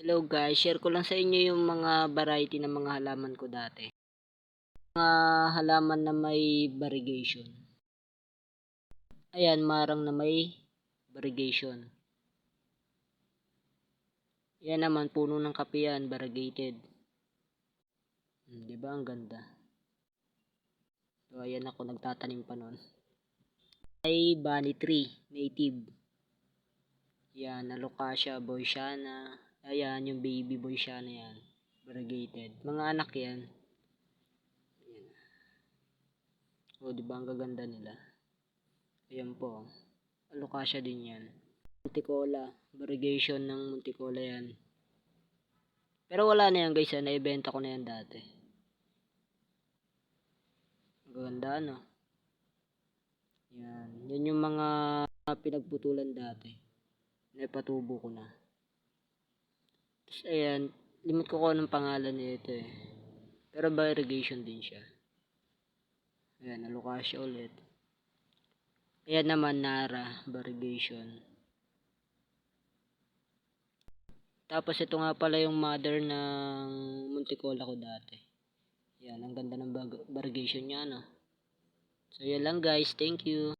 Hello guys, share ko lang sa inyo yung mga variety ng mga halaman ko dati. Mga halaman na may variegation. Ayan, marang na may variegation. Yan naman, puno ng kape yan, variegated. Diba ang ganda? So ayan ako, nagtatanim pa nun. Ay bunny tree, native. Yan, alocasia, boysiana. Ayan, yung baby boysiana yan. Variegated. Mga anak yan. O, diba ang gaganda nila? Ayan po. Alocasia din yan. Monticola. Variegation ng Monticola yan. Pero wala na yan guys. Naibenta ko na yan dati. Ang gaganda no? Yan. Yan yung mga pinagputulan dati. Naipatubo ko na. Tapos ayan. Limit ko anong pangalan nito eh. Pero variegation din siya. Ayan. Alocasia ulit. Ayan naman Nara. Variegation. Tapos ito nga pala yung mother ng Monticola ko dati. Yan, ang ganda ng variegation niya, no? So yan lang guys, thank you.